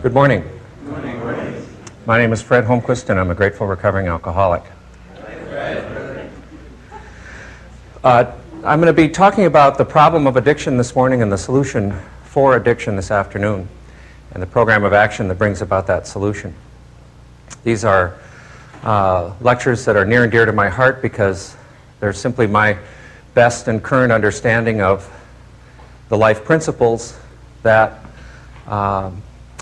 Good morning. My name is Fred Holmquist, and I'm a grateful recovering alcoholic. I'm going to be talking about the problem of addiction this morning and the solution for addiction this afternoon, and the program of action that brings about that solution. These are lectures that are near and dear to my heart because they're simply my best and current understanding of the life principles that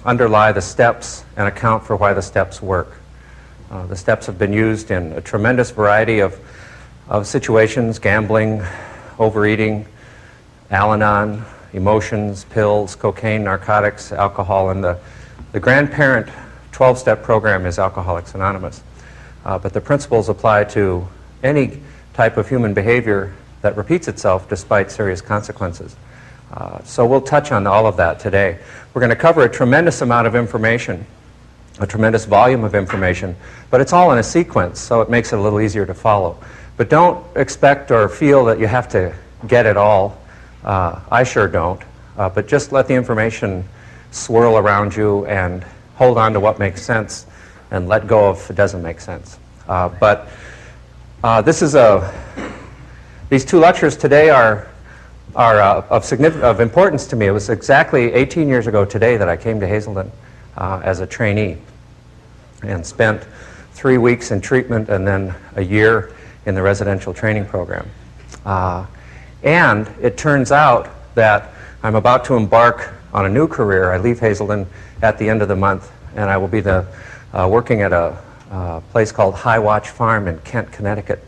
underlie the steps and account for why the steps work. The steps have been used in a tremendous variety of situations: gambling, overeating, Al-Anon, emotions, pills, cocaine, narcotics, alcohol, and the grandparent 12-step program is Alcoholics Anonymous. But the principles apply to any type of human behavior that repeats itself despite serious consequences. So we'll touch on all of that today. We're going to cover a tremendous amount of information, a tremendous volume of information, but it's all in a sequence, so it makes it a little easier to follow. But don't expect or feel that you have to get it all. I sure don't. But just let the information swirl around you and hold on to what makes sense and let go if it doesn't make sense. These two lectures today are of importance to me. It was exactly 18 years ago today that I came to Hazelden as a trainee and spent 3 weeks in treatment and then a year in the residential training program. And it turns out that I'm about to embark on a new career. I leave Hazelden at the end of the month, and I will be working at a place called High Watch Farm in Kent, Connecticut.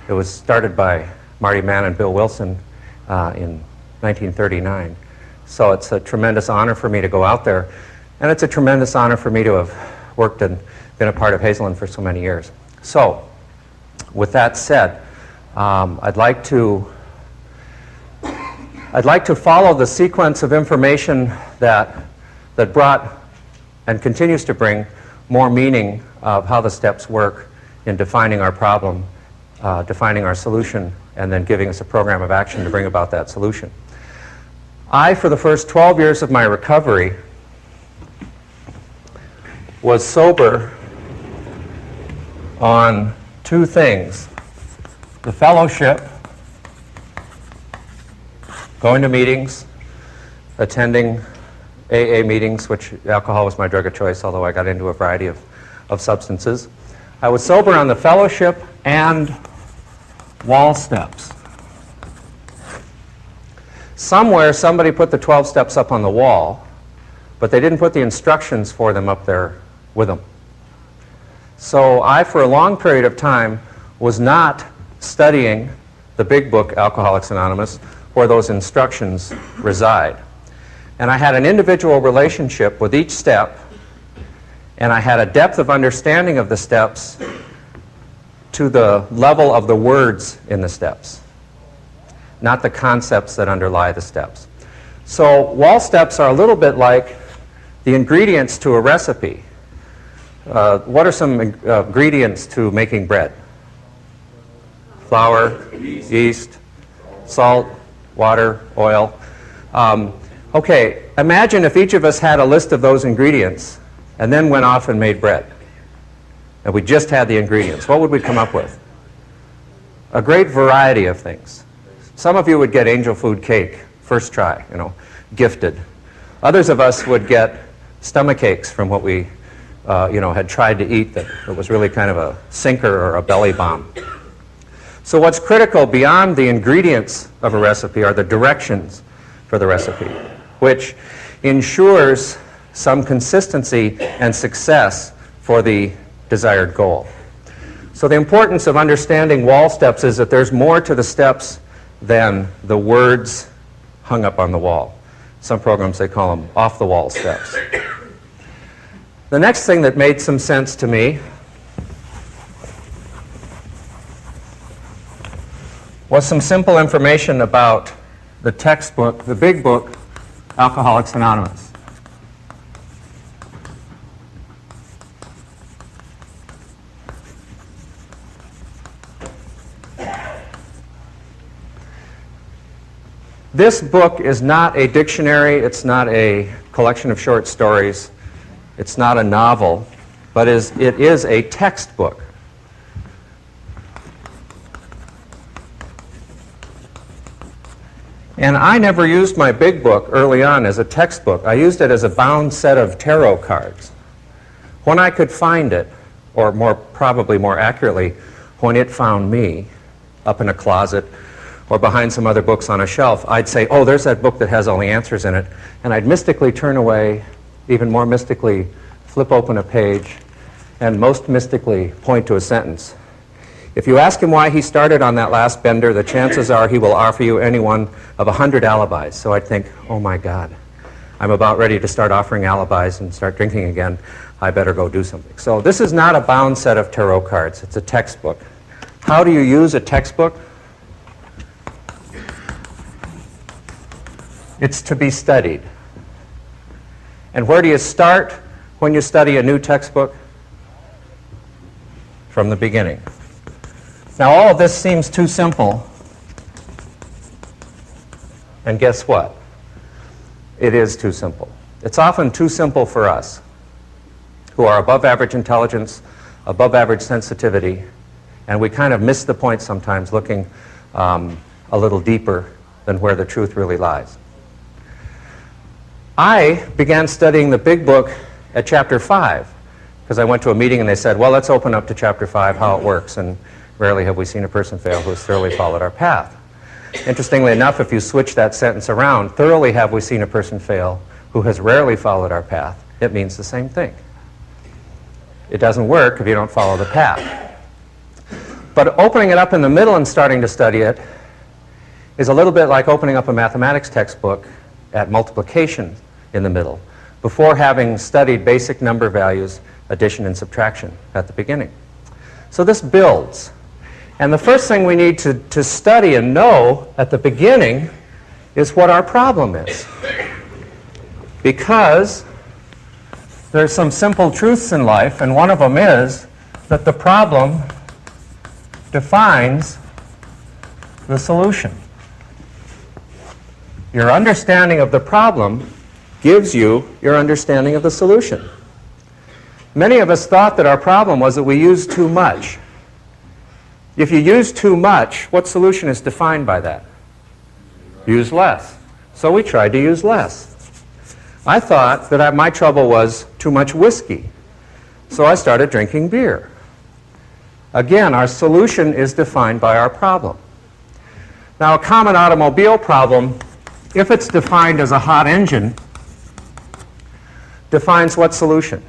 It was started by Marty Mann and Bill Wilson in 1939. So it's a tremendous honor for me to go out there, and it's a tremendous honor for me to have worked and been a part of Hazelden for so many years. So, with that said, I'd like to follow the sequence of information that brought and continues to bring more meaning of how the steps work in defining our problem, defining our solution, and then giving us a program of action to bring about that solution. For the first 12 years of my recovery, was sober on two things: the fellowship, going to meetings, attending AA meetings, which alcohol was my drug of choice, although I got into a variety of substances. I was sober on the fellowship and wall steps. Somewhere somebody put the 12 steps up on the wall, but they didn't put the instructions for them up there with them. So I, for a long period of time, was not studying the big book, Alcoholics Anonymous, where those instructions reside. And I had an individual relationship with each step, and I had a depth of understanding of the steps to the level of the words in the steps, not the concepts that underlie the steps. So wall steps are a little bit like the ingredients to a recipe. What are some ingredients to making bread? Flour, yeast, salt, water, oil. Okay, imagine if each of us had a list of those ingredients and then went off and made bread. And we just had the ingredients. What would we come up with? A great variety of things. Some of you would get angel food cake, first try, gifted. Others of us would get stomach aches from what we had tried to eat that was really kind of a sinker or a belly bomb. So what's critical beyond the ingredients of a recipe are the directions for the recipe, which ensures some consistency and success for the desired goal. So the importance of understanding wall steps is that there's more to the steps than the words hung up on the wall. Some programs, they call them off-the-wall steps. The next thing that made some sense to me was some simple information about the textbook, the big book, Alcoholics Anonymous. This book is not a dictionary. It's not a collection of short stories. It's not a novel, but it is a textbook. And I never used my big book early on as a textbook. I used it as a bound set of tarot cards. When I could find it, or probably more accurately, when it found me up in a closet or behind some other books on a shelf, I'd say, oh, there's that book that has all the answers in it. And I'd mystically turn away, even more mystically flip open a page, and most mystically point to a sentence. If you ask him why he started on that last bender, the chances are he will offer you any one of 100 alibis. So I'd think, oh my God, I'm about ready to start offering alibis and start drinking again. I better go do something. So this is not a bound set of tarot cards. It's a textbook. How do you use a textbook? It's to be studied. And where do you start when you study a new textbook? From the beginning. Now, all of this seems too simple. And guess what? It is too simple. It's often too simple for us, who are above average intelligence, above average sensitivity, and we kind of miss the point sometimes looking a little deeper than where the truth really lies. I began studying the big book at chapter 5 because I went to a meeting and they said, well, let's open up to chapter 5, how it works, and rarely have we seen a person fail who has thoroughly followed our path. Interestingly enough, if you switch that sentence around, thoroughly have we seen a person fail who has rarely followed our path, it means the same thing. It doesn't work if you don't follow the path. But opening it up in the middle and starting to study it is a little bit like opening up a mathematics textbook at multiplication in the middle, before having studied basic number values, addition and subtraction at the beginning. So this builds. And the first thing we need to study and know at the beginning is what our problem is. Because there's some simple truths in life, and one of them is that the problem defines the solution. Your understanding of the problem gives you your understanding of the solution. Many of us thought that our problem was that we used too much. If you use too much, what solution is defined by that? Use less. So we tried to use less. I thought that my trouble was too much whiskey. So I started drinking beer. Again, our solution is defined by our problem. Now, a common automobile problem, if it's defined as a hot engine, defines what solution?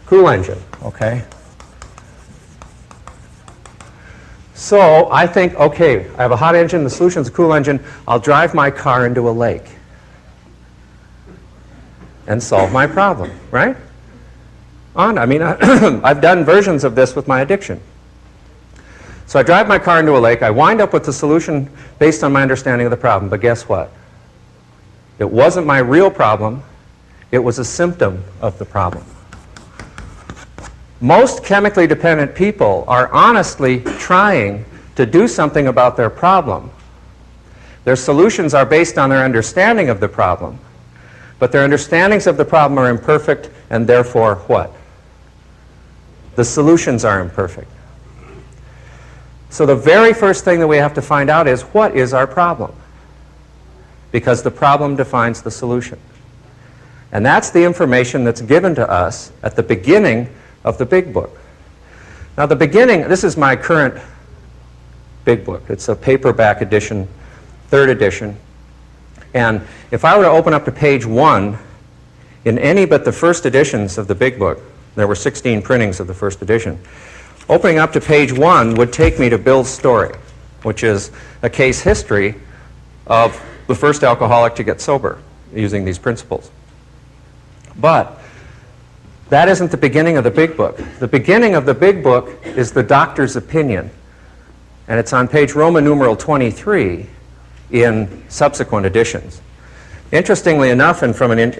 Cool engine, okay? So I think, okay, I have a hot engine, the solution is a cool engine, I'll drive my car into a lake and solve my problem, right? I've done versions of this with my addiction. So I drive my car into a lake, I wind up with the solution based on my understanding of the problem, but guess what? It wasn't my real problem, it was a symptom of the problem. Most chemically dependent people are honestly trying to do something about their problem. Their solutions are based on their understanding of the problem, but their understandings of the problem are imperfect, and therefore what? The solutions are imperfect. So the very first thing that we have to find out is, what is our problem? Because the problem defines the solution. And that's the information that's given to us at the beginning of the big book. Now the beginning, this is my current big book. It's a paperback edition, 3rd edition. And if I were to open up to page 1, in any but the first editions of the big book, there were 16 printings of the first edition, opening up to page 1 would take me to Bill's story, which is a case history of the first alcoholic to get sober using these principles. But that isn't the beginning of the big book. The beginning of the big book is the doctor's opinion. And it's on page Roman numeral 23 in subsequent editions. Interestingly enough, and from an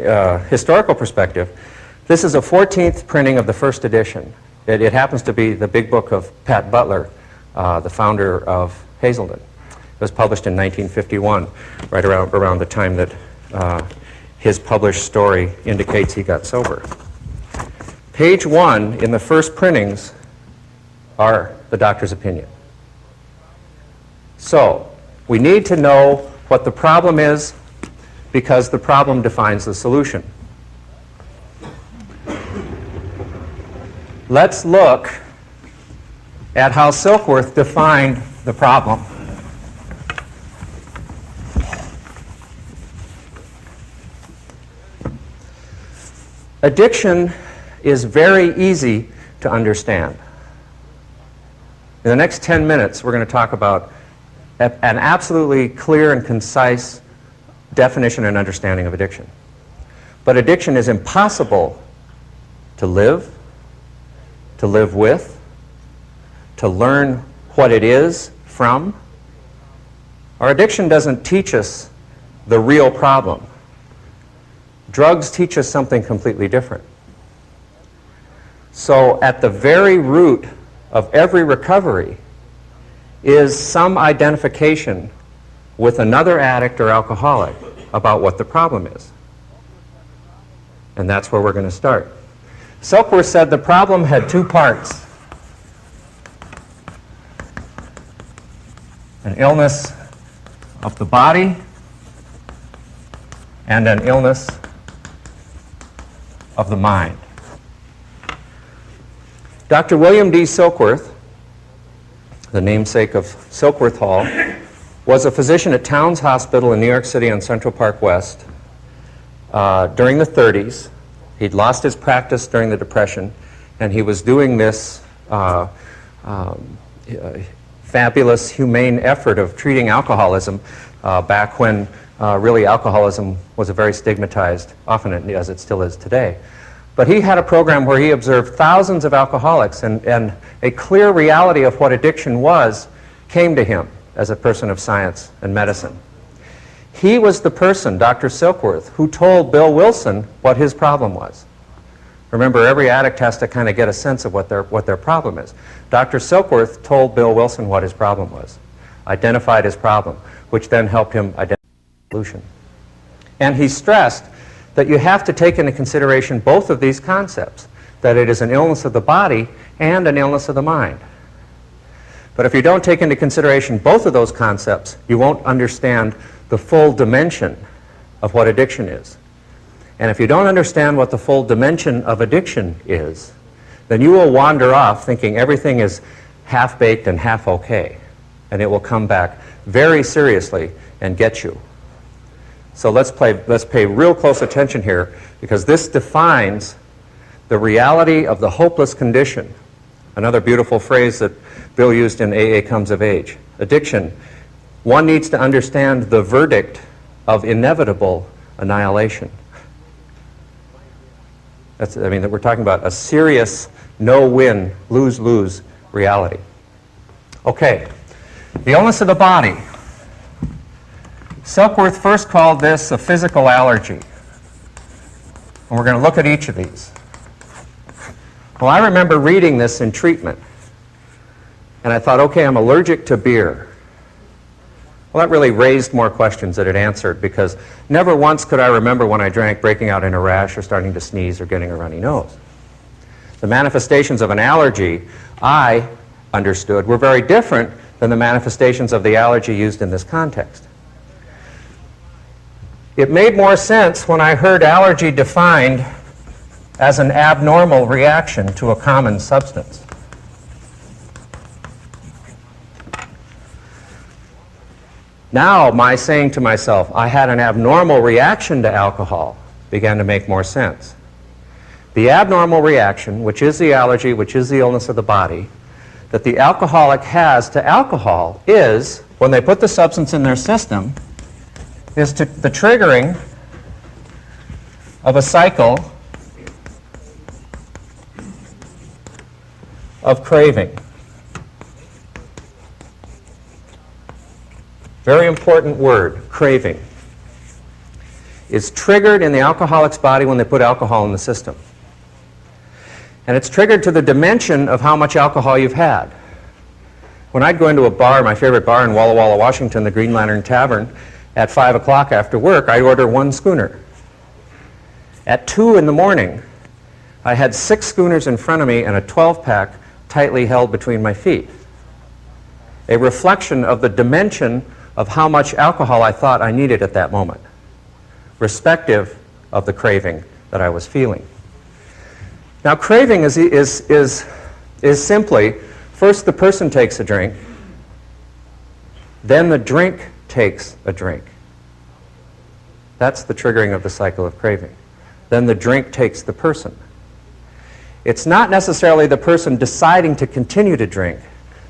historical perspective, this is a 14th printing of the first edition. It happens to be the big book of Pat Butler, the founder of Hazelden. It was published in 1951, right around the time that his published story indicates he got sober. Page 1 in the first printings are the doctor's opinion. So, we need to know what the problem is because the problem defines the solution. Let's look at how Silkworth defined the problem. Addiction is very easy to understand. In the next 10 minutes, we're going to talk about an absolutely clear and concise definition and understanding of addiction. But addiction is impossible to live with, to learn what it is from. Our addiction doesn't teach us the real problem. Drugs teach us something completely different. So at the very root of every recovery is some identification with another addict or alcoholic about what the problem is. And that's where we're going to start. Silkworth said the problem had two parts. An illness of the body and an illness of the mind. Dr. William D. Silkworth, the namesake of Silkworth Hall, was a physician at Towns Hospital in New York City on Central Park West during the 30s. He'd lost his practice during the Depression, and he was doing this fabulous, humane effort of treating alcoholism back when really alcoholism was a very stigmatized, often as it still is today. But he had a program where he observed thousands of alcoholics, and a clear reality of what addiction was came to him as a person of science and medicine. He was the person, Dr. Silkworth, who told Bill Wilson what his problem was. Remember, every addict has to kind of get a sense of what their problem is. Dr. Silkworth told Bill Wilson what his problem was, identified his problem, which then helped him identify the solution. And he stressed that you have to take into consideration both of these concepts, that it is an illness of the body and an illness of the mind. But if you don't take into consideration both of those concepts, you won't understand the full dimension of what addiction is. And if you don't understand what the full dimension of addiction is, then you will wander off thinking everything is half-baked and half okay. And it will come back very seriously and get you. So let's pay real close attention here, because this defines the reality of the hopeless condition. Another beautiful phrase that Bill used in AA Comes of Age. Addiction. One needs to understand the verdict of inevitable annihilation. We're talking about a serious no-win, lose-lose reality. Okay, the illness of the body. Silkworth first called this a physical allergy. And we're going to look at each of these. Well, I remember reading this in treatment. And I thought, okay, I'm allergic to beer. Well, that really raised more questions than it answered, because never once could I remember when I drank breaking out in a rash or starting to sneeze or getting a runny nose. The manifestations of an allergy, I understood, were very different than the manifestations of the allergy used in this context. It made more sense when I heard allergy defined as an abnormal reaction to a common substance. Now, my saying to myself, I had an abnormal reaction to alcohol, began to make more sense. The abnormal reaction, which is the allergy, which is the illness of the body, that the alcoholic has to alcohol is, when they put the substance in their system, is to the triggering of a cycle of craving. Very important word, craving. It's triggered in the alcoholic's body when they put alcohol in the system. And it's triggered to the dimension of how much alcohol you've had. When I'd go into a bar, my favorite bar in Walla Walla, Washington, the Green Lantern Tavern, at 5 o'clock after work, I'd order one schooner. At 2 in the morning, I had 6 schooners in front of me and a 12-pack tightly held between my feet. A reflection of the dimension of how much alcohol I thought I needed at that moment, respective of the craving that I was feeling. Now, craving is simply, first the person takes a drink, then the drink takes a drink. That's the triggering of the cycle of craving. Then the drink takes the person. It's not necessarily the person deciding to continue to drink.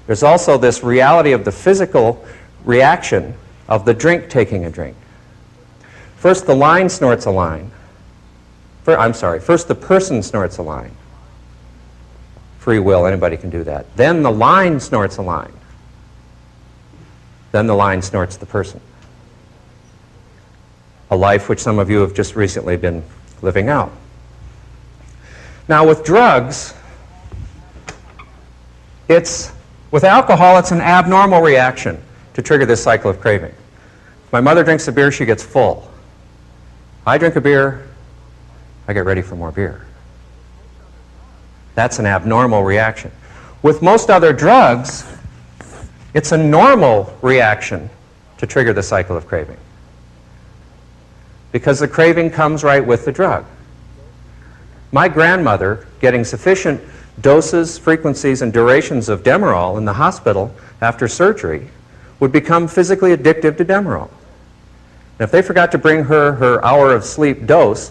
There's also this reality of the physical reaction of the drink taking a drink. First the line snorts a line. First the person snorts a line. Free will, anybody can do that. Then the line snorts a line. Then the line snorts the person. A life which some of you have just recently been living out. Now with drugs, with alcohol, it's an abnormal reaction to trigger this cycle of craving. If my mother drinks a beer, she gets full. I drink a beer, I get ready for more beer. That's an abnormal reaction. With most other drugs, it's a normal reaction to trigger the cycle of craving, because the craving comes right with the drug. My grandmother, getting sufficient doses, frequencies, and durations of Demerol in the hospital after surgery, would become physically addictive to Demerol. And if they forgot to bring her her hour of sleep dose,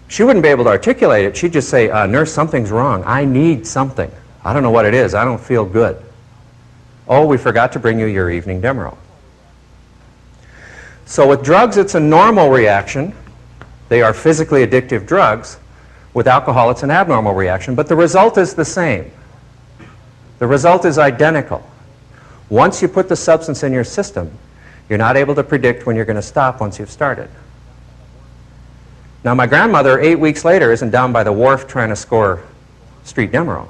she wouldn't be able to articulate it. She'd just say, "Nurse, something's wrong. I need something. I don't know what it is. I don't feel good." "Oh, we forgot to bring you your evening Demerol." So with drugs, it's a normal reaction. They are physically addictive drugs. With alcohol, it's an abnormal reaction, but the result is the same. The result is identical. Once you put the substance in your system, you're not able to predict when you're going to stop once you've started. Now, my grandmother, 8 weeks later, isn't down by the wharf trying to score street Demerol.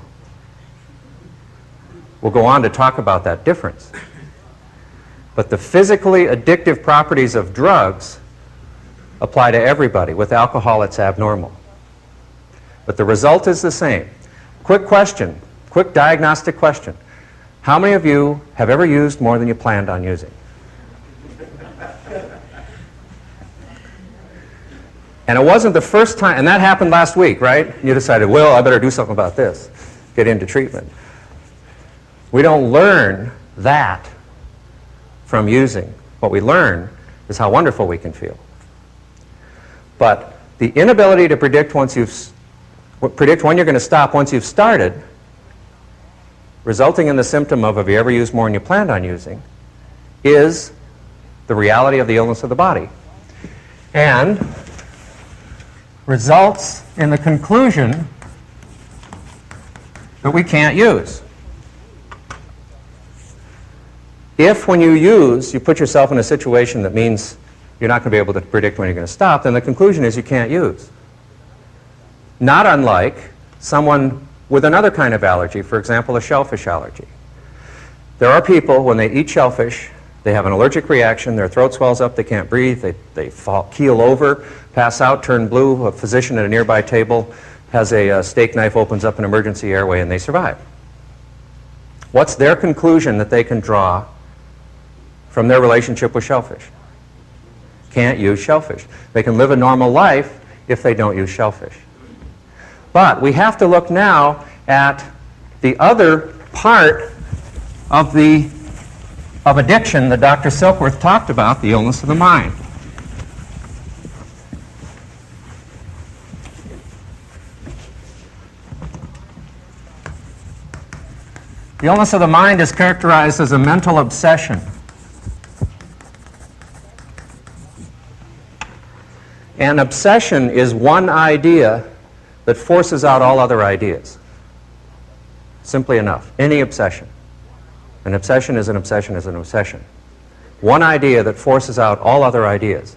We'll go on to talk about that difference. But the physically addictive properties of drugs apply to everybody. With alcohol, it's abnormal. But the result is the same. Quick question, quick diagnostic question. How many of you have ever used more than you planned on using? And it wasn't the first time, and that happened last week, right? You decided, well, I better do something about this, get into treatment. We don't learn that from using. What we learn is how wonderful we can feel. But the inability to predict when you're going to stop once you've started, resulting in the symptom of, have you ever used more than you planned on using, is the reality of the illness of the body. And results in the conclusion that we can't use. If when you use, you put yourself in a situation that means you're not going to be able to predict when you're going to stop, then the conclusion is you can't use. Not unlike someone with another kind of allergy, for example, a shellfish allergy. There are people, when they eat shellfish, they have an allergic reaction, their throat swells up, they can't breathe, they keel over, pass out, turn blue. A physician at a nearby table has a steak knife, opens up an emergency airway, and they survive. What's their conclusion that they can draw from their relationship with shellfish? Can't use shellfish. They can live a normal life if they don't use shellfish. But we have to look now at the other part of addiction that Dr. Silkworth talked about, the illness of the mind. The illness of the mind is characterized as a mental obsession. An obsession is one idea that forces out all other ideas. Simply enough. Any obsession. An obsession is an obsession is an obsession. One idea that forces out all other ideas.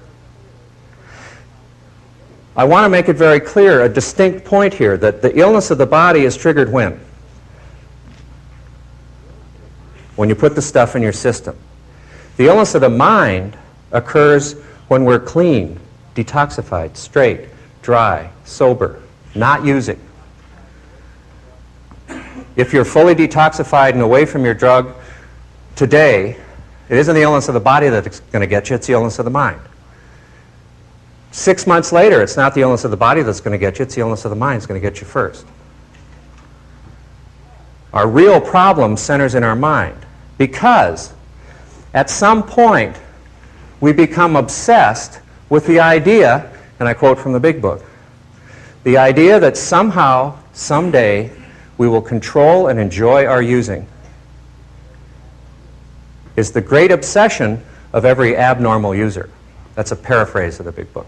I want to make it very clear, a distinct point here, that the illness of the body is triggered when? When you put the stuff in your system. The illness of the mind occurs when we're clean, detoxified, straight, dry, sober, not using. if you're fully detoxified and away from your drug today, it isn't the illness of the body that's going to get you, it's the illness of the mind. 6 months later, it's not the illness of the body that's going to get you, it's the illness of the mind that's going to get you first. Our real problem centers in our mind, because at some point we become obsessed with the idea, and I quote from the Big Book, the idea that somehow, someday, we will control and enjoy our using is the great obsession of every abnormal user. That's a paraphrase of the Big Book.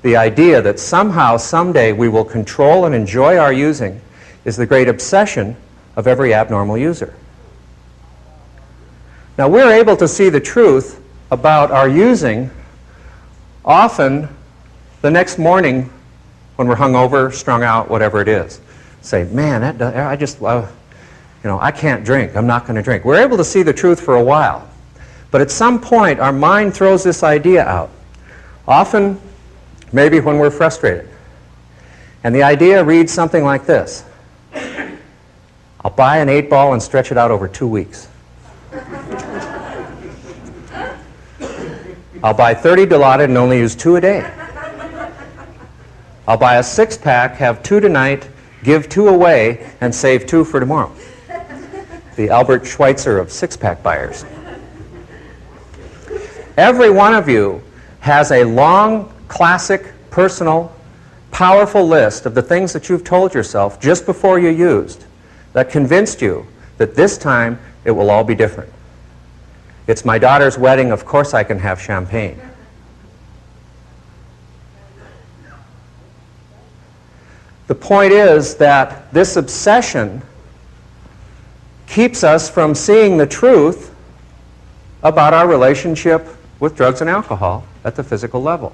The idea that somehow, someday, we will control and enjoy our using is the great obsession of every abnormal user. Now, we're able to see the truth about our using often the next morning when we're hungover, strung out, whatever it is. Say, man, I can't drink. I'm not going to drink. We're able to see the truth for a while. But at some point, our mind throws this idea out. Often, maybe when we're frustrated. And the idea reads something like this. I'll buy an 8-ball and stretch it out over 2 weeks. I'll buy 30 Dilaudid and only use 2 a day. I'll buy a 6-pack, have 2 tonight, give 2 away, and save 2 for tomorrow. The Albert Schweitzer of 6-pack buyers. Every one of you has a long, classic, personal, powerful list of the things that you've told yourself just before you used that convinced you that this time it will all be different. It's my daughter's wedding, of course I can have champagne. The point is that this obsession keeps us from seeing the truth about our relationship with drugs and alcohol at the physical level.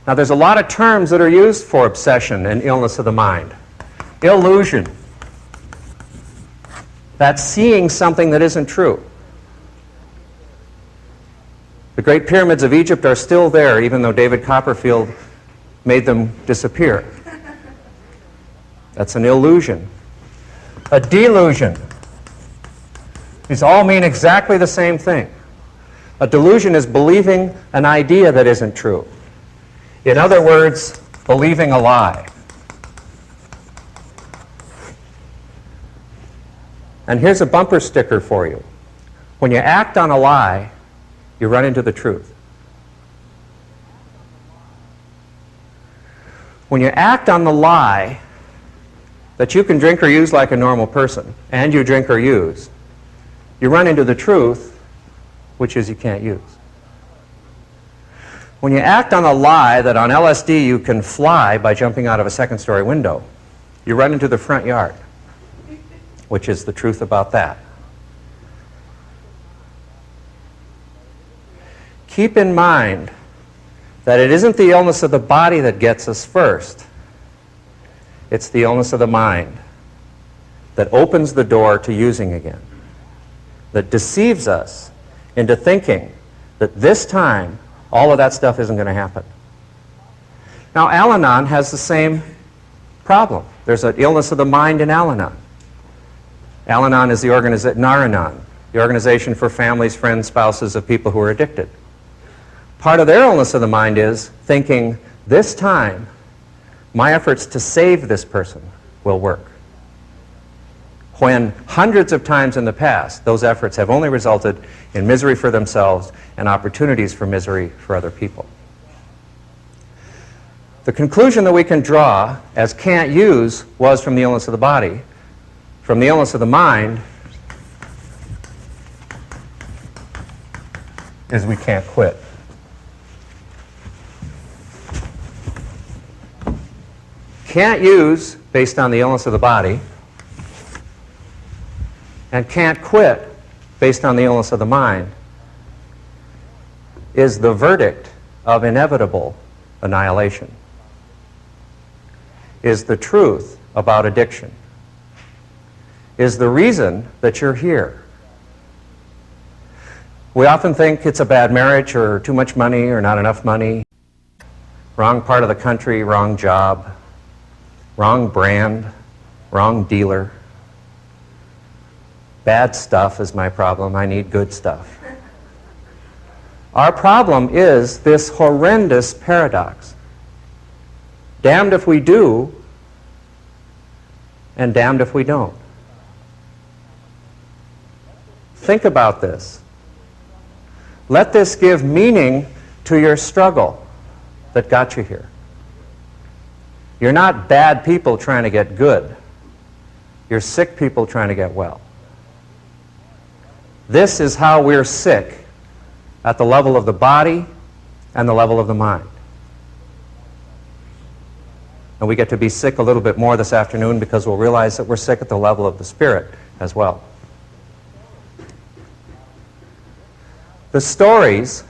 Now, there's a lot of terms that are used for obsession and illness of the mind. Illusion. That's seeing something that isn't true. The Great Pyramids of Egypt are still there, even though David Copperfield made them disappear. That's an illusion. A delusion. These all mean exactly the same thing. A delusion is believing an idea that isn't true. In other words, believing a lie. And here's a bumper sticker for you. When you act on a lie, you run into the truth. When you act on the lie that you can drink or use like a normal person, and you drink or use, you run into the truth, which is you can't use. When you act on a lie that on LSD you can fly by jumping out of a second-story window, you run into the front yard, which is the truth about that. Keep in mind that it isn't the illness of the body that gets us first. It's the illness of the mind that opens the door to using again, that deceives us into thinking that this time all of that stuff isn't going to happen. Now, Al-Anon has the same problem. There's an illness of the mind in Al-Anon. Al-Anon is the Nar-Anon, the organization for families, friends, spouses of people who are addicted. Part of their illness of the mind is thinking, this time, my efforts to save this person will work. When hundreds of times in the past, those efforts have only resulted in misery for themselves and opportunities for misery for other people. The conclusion that we can draw as can't use was from the illness of the body. From the illness of the mind is we can't quit. Can't use based on the illness of the body, and can't quit based on the illness of the mind is the verdict of inevitable annihilation, is the truth about addiction, is the reason that you're here. We often think it's a bad marriage or too much money or not enough money, wrong part of the country, wrong job, wrong brand, wrong dealer. Bad stuff is my problem. I need good stuff. Our problem is this horrendous paradox. Damned if we do, and damned if we don't. Think about this. Let this give meaning to your struggle that got you here. You're not bad people trying to get good. You're sick people trying to get well. This is how we're sick at the level of the body and the level of the mind. And we get to be sick a little bit more this afternoon because we'll realize that we're sick at the level of the spirit as well. The stories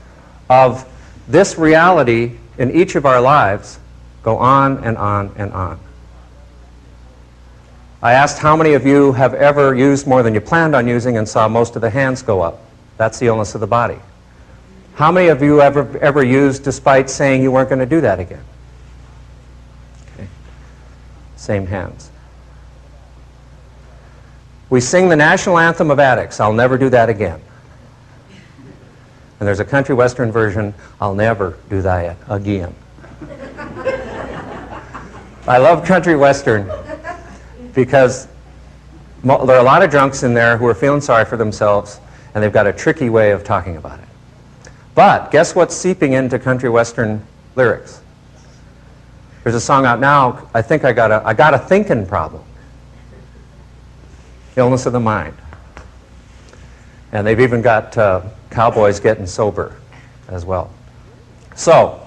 of this reality in each of our lives go on and on and on. I asked how many of you have ever used more than you planned on using and saw most of the hands go up. That's the illness of the body. How many of you ever used despite saying you weren't going to do that again? Okay. Same hands. We sing the national anthem of addicts, I'll never do that again. And there's a country western version, I'll never do that again. I love country western because there are a lot of drunks in there who are feeling sorry for themselves, and they've got a tricky way of talking about it. But guess what's seeping into country western lyrics? There's a song out now, I think I got a thinking problem. Illness of the mind. And they've even got cowboys getting sober as well. So,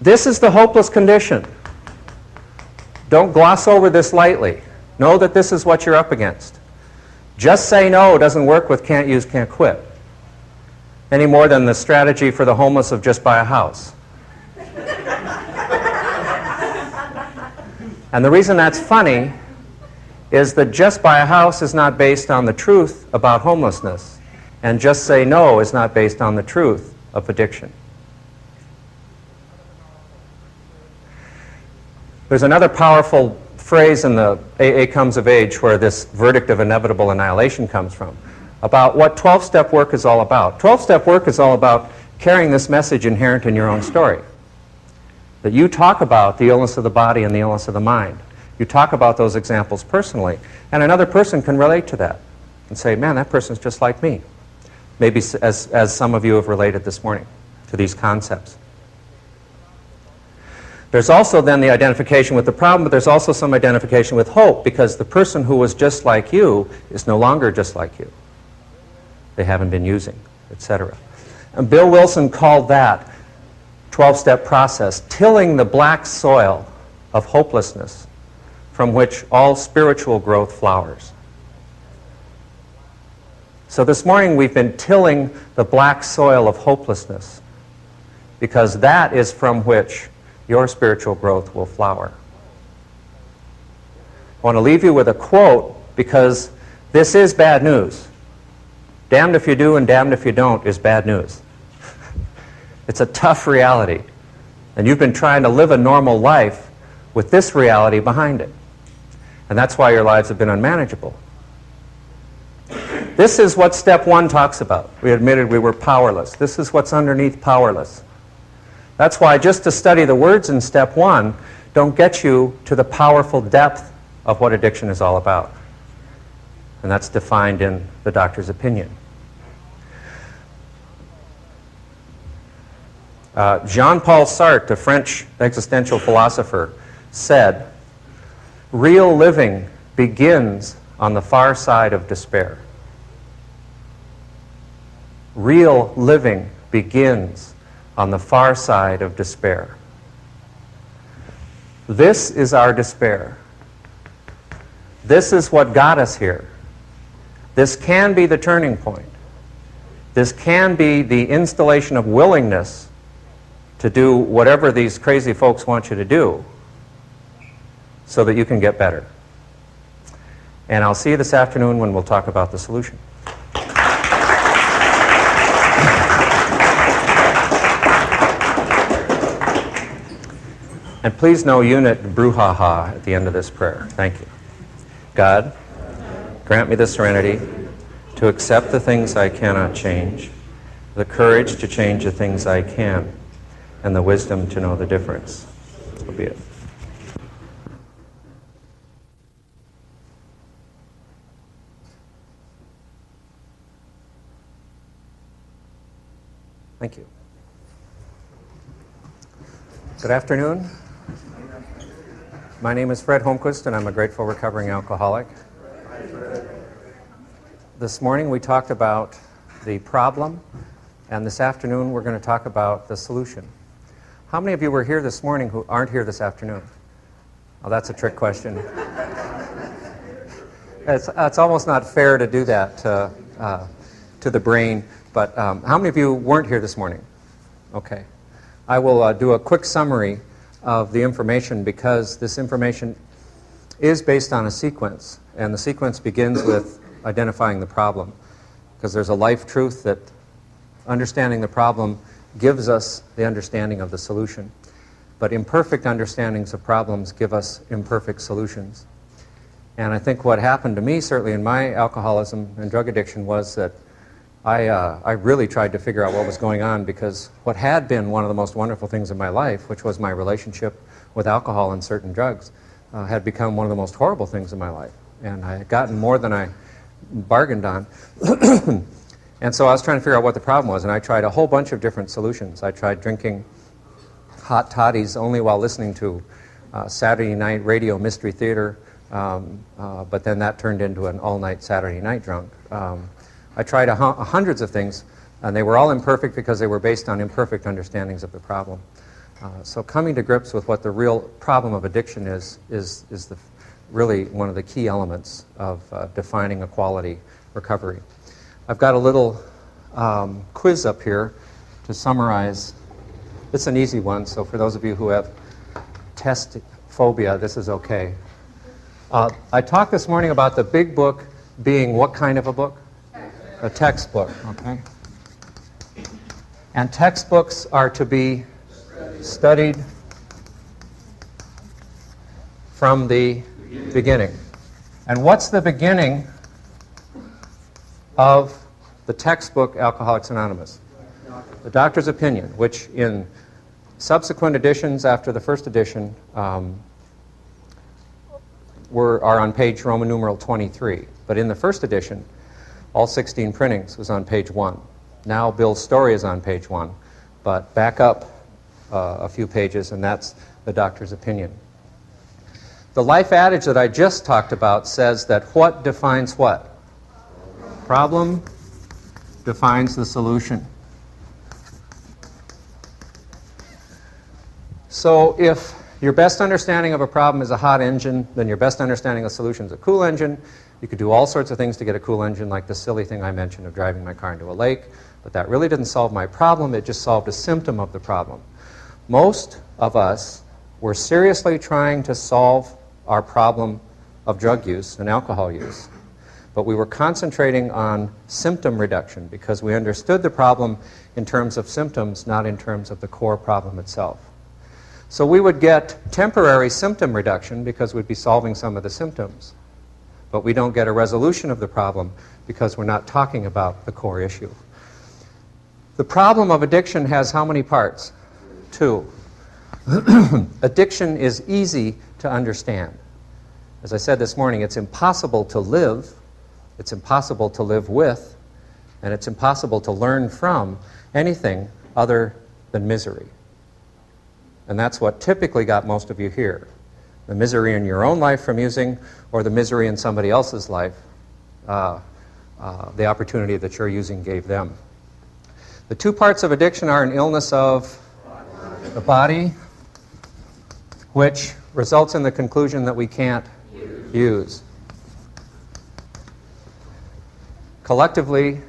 this is the hopeless condition. Don't gloss over this lightly. Know that this is what you're up against. Just say no doesn't work with can't use, can't quit. Any more than the strategy for the homeless of just buy a house. And the reason that's funny is that just buy a house is not based on the truth about homelessness, and just say no is not based on the truth of addiction. There's another powerful phrase in the AA Comes of Age where this verdict of inevitable annihilation comes from, about what 12-step work is all about. 12-step work is all about carrying this message inherent in your own story. That you talk about the illness of the body and the illness of the mind. You talk about those examples personally, and another person can relate to that and say, man, that person's just like me. Maybe as some of you have related this morning to these concepts. There's also then the identification with the problem, but there's also some identification with hope, because the person who was just like you is no longer just like you. They haven't been using, etc. And Bill Wilson called that 12-step process tilling the black soil of hopelessness from which all spiritual growth flowers. So this morning we've been tilling the black soil of hopelessness because that is from which your spiritual growth will flower. I want to leave you with a quote because this is bad news. Damned if you do and damned if you don't is bad news. It's a tough reality. And you've been trying to live a normal life with this reality behind it. And that's why your lives have been unmanageable. This is what step one talks about. We admitted we were powerless. This is what's underneath powerless. That's why just to study the words in step one don't get you to the powerful depth of what addiction is all about. And that's defined in the doctor's opinion. Jean-Paul Sartre, a French existential philosopher, said, "Real living begins on the far side of despair." Real living begins on the far side of despair. This is our despair. This is what got us here. This can be the turning point. This can be the installation of willingness to do whatever these crazy folks want you to do so that you can get better. And I'll see you this afternoon when we'll talk about the solution. And please no unit brouhaha at the end of this prayer. Thank you. God, Grant me the serenity to accept the things I cannot change, the courage to change the things I can, and the wisdom to know the difference. So be it. Thank you. Good afternoon. My name is Fred Holmquist, and I'm a grateful recovering alcoholic. This morning we talked about the problem, and this afternoon we're going to talk about the solution. How many of you were here this morning who aren't here this afternoon? Oh, that's a trick question. It's almost not fair to do that to the brain, but how many of you weren't here this morning? Okay. I will do a quick summary of the information because this information is based on a sequence, and the sequence begins with identifying the problem, because there's a life truth that understanding the problem gives us the understanding of the solution. But imperfect understandings of problems give us imperfect solutions. And I think what happened to me, certainly in my alcoholism and drug addiction, was that I really tried to figure out what was going on, because what had been one of the most wonderful things in my life, which was my relationship with alcohol and certain drugs, had become one of the most horrible things in my life. And I had gotten more than I bargained on. And so I was trying to figure out what the problem was, and I tried a whole bunch of different solutions. I tried drinking hot toddies only while listening to Saturday night radio mystery theater, but then that turned into an all-night Saturday night drunk. I tried hundreds of things, and they were all imperfect because they were based on imperfect understandings of the problem. So coming to grips with what the real problem of addiction is really one of the key elements of defining a quality recovery. I've got a little quiz up here to summarize. It's an easy one, so for those of you who have test phobia, this is okay. I talked this morning about the big book being what kind of a book? A textbook, okay? And textbooks are to be studied from the beginning. And what's the beginning of the textbook Alcoholics Anonymous? The doctor's opinion, which in subsequent editions after the first edition are on page Roman numeral 23. But in the first edition, all 16 printings was on page 1. Now Bill's story is on page 1, but back up a few pages, and that's the doctor's opinion. The life adage that I just talked about says that what defines what? Problem defines the solution. So if your best understanding of a problem is a hot engine, then your best understanding of a solution is a cool engine. You could do all sorts of things to get a cool engine, like the silly thing I mentioned of driving my car into a lake, but that really didn't solve my problem. It just solved a symptom of the problem. Most of us were seriously trying to solve our problem of drug use and alcohol use, but we were concentrating on symptom reduction because we understood the problem in terms of symptoms, not in terms of the core problem itself. So we would get temporary symptom reduction because we'd be solving some of the symptoms, but we don't get a resolution of the problem because we're not talking about the core issue. The problem of addiction has how many parts? 2. Addiction is easy to understand. As I said this morning, it's impossible to live, it's impossible to live with, and it's impossible to learn from anything other than misery. And that's what typically got most of you here. The misery in your own life from using, or the misery in somebody else's life, the opportunity that your using gave them. The 2 parts of addiction are an illness of the body, which results in the conclusion that we can't use. Collectively,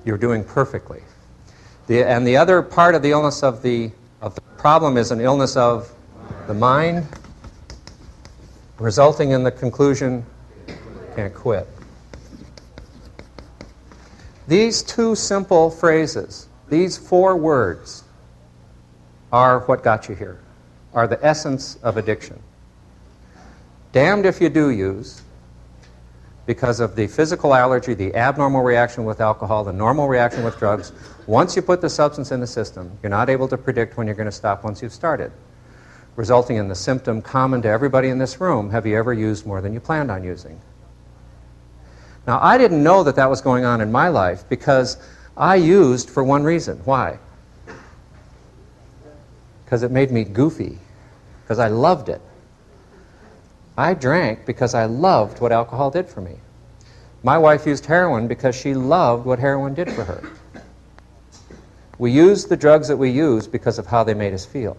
you're doing perfectly. And the other part of the illness of the problem is an illness of the mind, resulting in the conclusion, can't quit. These 2 simple phrases, these 4 words, are what got you here, are the essence of addiction. Damned if you do use, because of the physical allergy, the abnormal reaction with alcohol, the normal reaction with drugs. Once you put the substance in the system, you're not able to predict when you're going to stop once you've started, resulting in the symptom common to everybody in this room: have you ever used more than you planned on using? Now, I didn't know that that was going on in my life because I used for one reason. Why? Because it made me goofy, because I loved it. I drank because I loved what alcohol did for me. My wife used heroin because she loved what heroin did for her. We used the drugs that we used because of how they made us feel.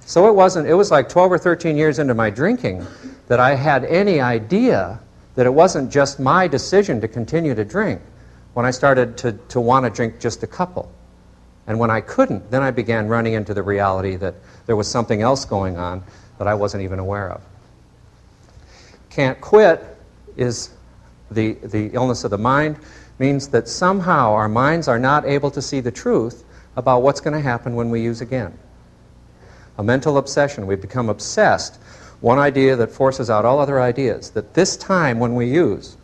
So it was like 12 or 13 years into my drinking that I had any idea that it wasn't just my decision to continue to drink when I started to want to drink just a couple. And when I couldn't, then I began running into the reality that there was something else going on that I wasn't even aware of. Can't quit is the illness of the mind, means that somehow our minds are not able to see the truth about what's going to happen when we use again. A mental obsession. We become obsessed. One idea that forces out all other ideas, that this time when we use,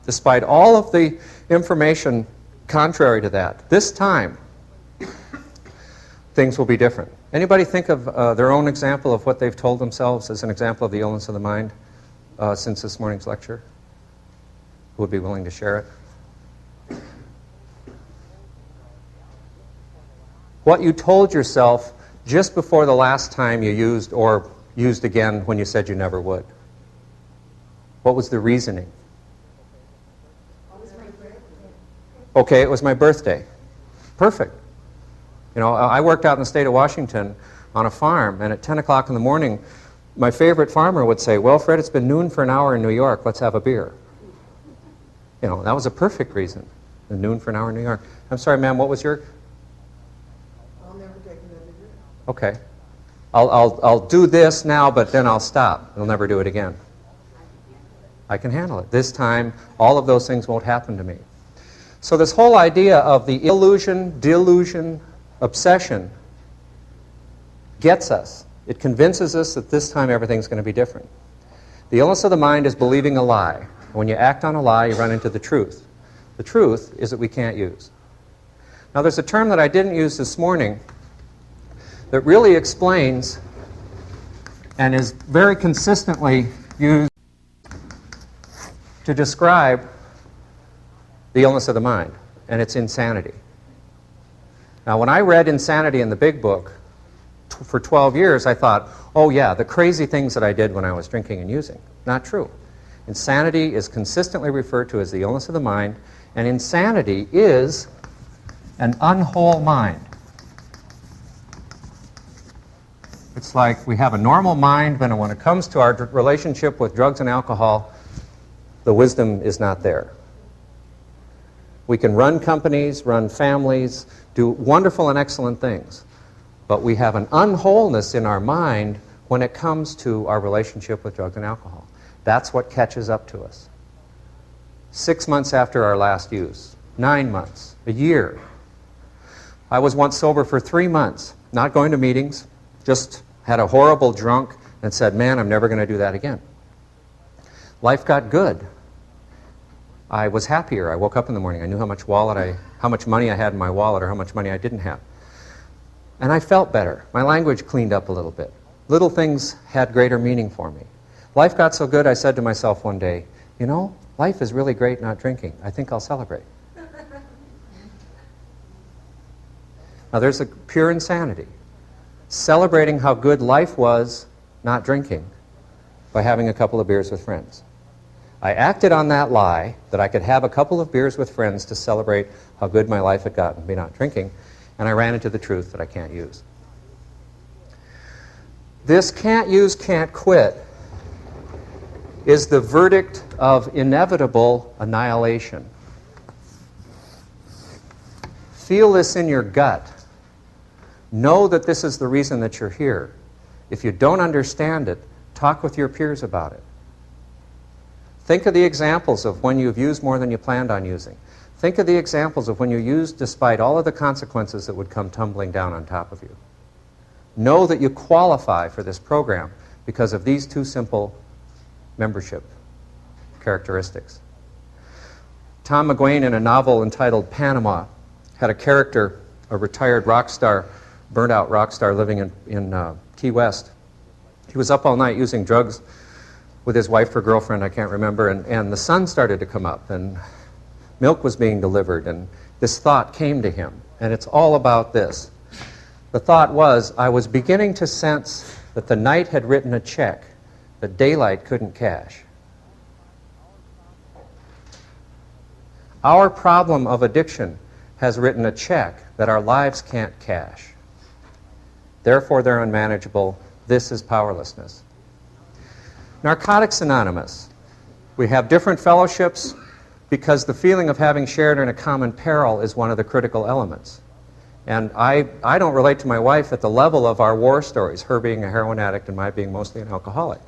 despite all of the information contrary to that, this time things will be different. Anybody think of their own example of what they've told themselves as an example of the illness of the mind since this morning's lecture? Who would be willing to share it? What you told yourself just before the last time you used, or used again when you said you never would. What was the reasoning? Okay, it was my birthday. Perfect. You know, I worked out in the state of Washington on a farm, and at 10 o'clock in the morning, my favorite farmer would say, "Well, Fred, it's been noon for an hour in New York. Let's have a beer." You know, that was a perfect reason. Noon for an hour in New York. I'm sorry, ma'am, what was your... I'll never take another drink. Okay. I'll do this now, but then I'll stop. I'll never do it again. I can handle it. This time, all of those things won't happen to me. So this whole idea of the illusion, delusion, obsession gets us. It convinces us that this time everything's going to be different. The illness of the mind is believing a lie. When you act on a lie, you run into the truth. The truth is that we can't use. Now, there's a term that I didn't use this morning that really explains and is very consistently used to describe the illness of the mind, and it's insanity. Now, when I read Insanity in the Big Book for 12 years, I thought, oh yeah, the crazy things that I did when I was drinking and using. Not true. Insanity is consistently referred to as the illness of the mind, and insanity is an unwhole mind. It's like we have a normal mind, but when it comes to our relationship with drugs and alcohol, the wisdom is not there. We can run companies, run families, do wonderful and excellent things, but we have an unwholeness in our mind when it comes to our relationship with drugs and alcohol. That's what catches up to us. 6 months after our last use, 9 months, a year. I was once sober for 3 months, not going to meetings, just had a horrible drunk and said, man, I'm never going to do that again. Life got good. I was happier. I woke up in the morning. I knew how much money I had in my wallet or how much money I didn't have. And I felt better. My language cleaned up a little bit. Little things had greater meaning for me. Life got so good, I said to myself one day, you know, life is really great not drinking. I think I'll celebrate. Now, there's a pure insanity. Celebrating how good life was not drinking by having a couple of beers with friends. I acted on that lie that I could have a couple of beers with friends to celebrate how good my life had gotten by not drinking, and I ran into the truth that I can't use. This can't use, can't quit is the verdict of inevitable annihilation. Feel this in your gut. Know that this is the reason that you're here. If you don't understand it, talk with your peers about it. Think of the examples of when you've used more than you planned on using. Think of the examples of when you used despite all of the consequences that would come tumbling down on top of you. Know that you qualify for this program because of these two simple membership characteristics. characteristics. Tom McGuane, in a novel entitled Panama, had a character, a retired rock star, burnt-out rock star living in Key West. He was up all night using drugs with his wife or girlfriend, I can't remember, and the sun started to come up, and milk was being delivered, and this thought came to him, and it's all about this. The thought was, I was beginning to sense that the night had written a check that daylight couldn't cash. Our problem of addiction has written a check that our lives can't cash. Therefore, they're unmanageable. This is powerlessness. Narcotics Anonymous. We have different fellowships because the feeling of having shared in a common peril is one of the critical elements. And I don't relate to my wife at the level of our war stories, her being a heroin addict and my being mostly an alcoholic.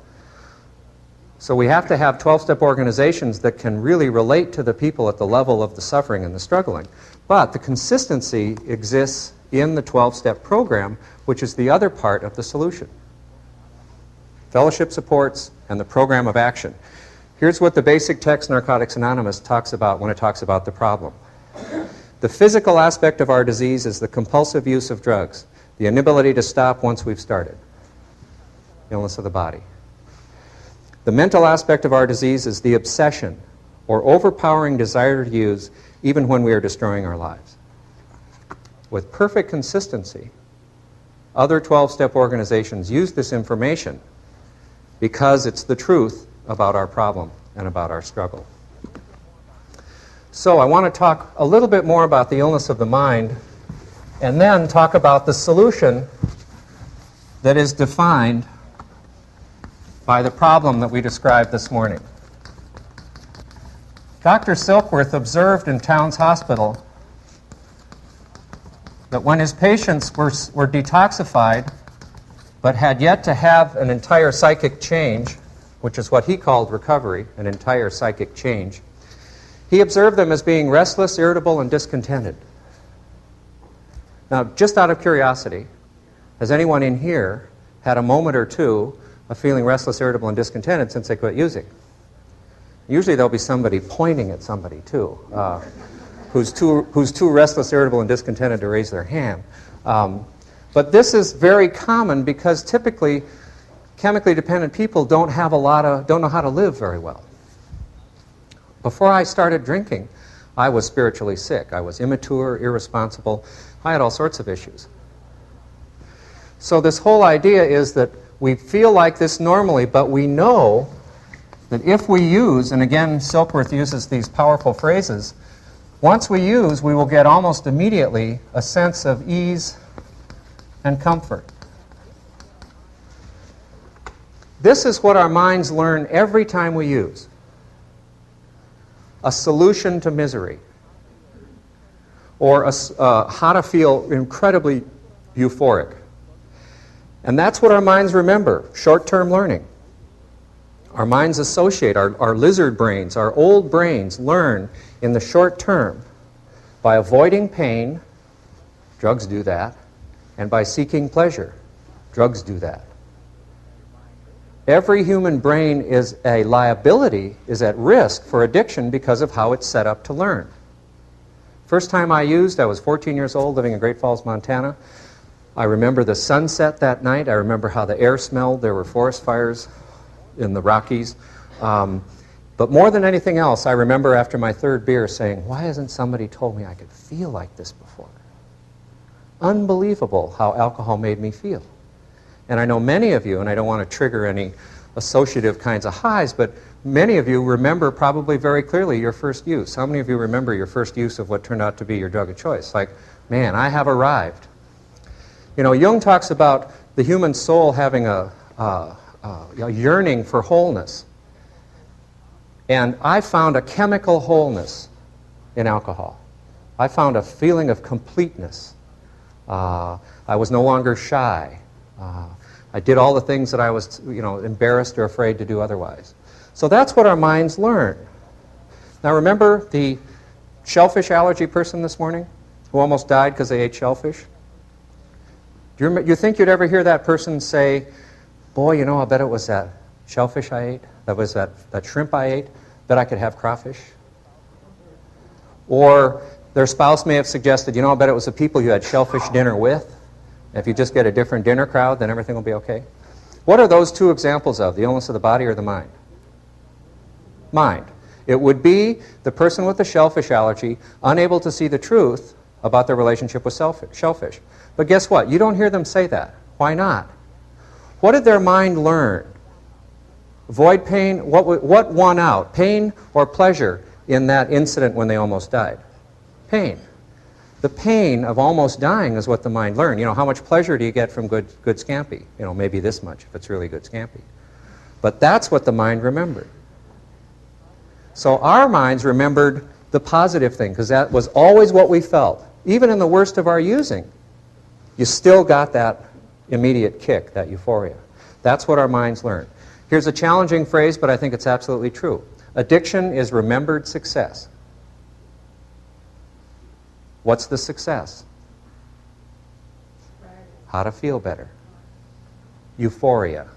So we have to have 12-step organizations that can really relate to the people at the level of the suffering and the struggling. But the consistency exists in the 12-step program, which is the other part of the solution. Fellowship supports and the program of action. Here's what the basic text Narcotics Anonymous talks about when it talks about the problem. The physical aspect of our disease is the compulsive use of drugs, the inability to stop once we've started. Illness of the body. The mental aspect of our disease is the obsession or overpowering desire to use even when we are destroying our lives. With perfect consistency, other 12-step organizations use this information because it's the truth about our problem and about our struggle. So I want to talk a little bit more about the illness of the mind and then talk about the solution that is defined by the problem that we described this morning. Dr. Silkworth observed in Towns Hospital that when his patients were detoxified but had yet to have an entire psychic change, which is what he called recovery, an entire psychic change, he observed them as being restless, irritable, and discontented. Now, just out of curiosity, has anyone in here had a moment or two of feeling restless, irritable, and discontented since they quit using? Usually there'll be somebody pointing at somebody, too, who's too restless, irritable, and discontented to raise their hand. But this is very common because typically chemically dependent people don't know how to live very well. Before I started drinking, I was spiritually sick. I was immature, irresponsible. I had all sorts of issues. So this whole idea is that we feel like this normally, but we know that if we use, and again, Silkworth uses these powerful phrases, once we use, we will get almost immediately a sense of ease and comfort. This is what our minds learn every time we use. A solution to misery, or how to feel incredibly euphoric. And that's what our minds remember, short-term learning. Our minds associate, our lizard brains, our old brains learn in the short term by avoiding pain, drugs do that, and by seeking pleasure, drugs do that. Every human brain is a liability, is at risk for addiction because of how it's set up to learn. First time I used, I was 14 years old, living in Great Falls, Montana. I remember the sunset that night. I remember how the air smelled. There were forest fires in the Rockies. But more than anything else, I remember after my third beer saying, why hasn't somebody told me I could feel like this before? Unbelievable how alcohol made me feel. And I know many of you, and I don't want to trigger any associative kinds of highs, but many of you remember probably very clearly your first use. How many of you remember your first use of what turned out to be your drug of choice? Like, man, I have arrived. You know, Jung talks about the human soul having a yearning for wholeness. And I found a chemical wholeness in alcohol. I found a feeling of completeness. I was no longer shy. I did all the things that I was, embarrassed or afraid to do otherwise. So that's what our minds learn. Now remember the shellfish allergy person this morning who almost died because they ate shellfish? Do you think you'd ever hear that person say, boy, I bet it was that shellfish I ate, that was that shrimp I ate, Bet I could have crawfish. Or their spouse may have suggested, I bet it was the people you had shellfish dinner with. If you just get a different dinner crowd, then everything will be okay. What are those two examples of, the illness of the body or the mind? Mind. It would be the person with the shellfish allergy unable to see the truth about their relationship with shellfish. But guess what? You don't hear them say that. Why not? What did their mind learn? Avoid pain. What won out? Pain or pleasure in that incident when they almost died? Pain. The pain of almost dying is what the mind learned. How much pleasure do you get from good scampi? Maybe this much if it's really good scampi. But that's what the mind remembered. So our minds remembered the positive thing, because that was always what we felt. Even in the worst of our using, you still got that immediate kick, that euphoria. That's what our minds learn. Here's a challenging phrase, but I think it's absolutely true. Addiction is remembered success. What's the success? How to feel better. Euphoria.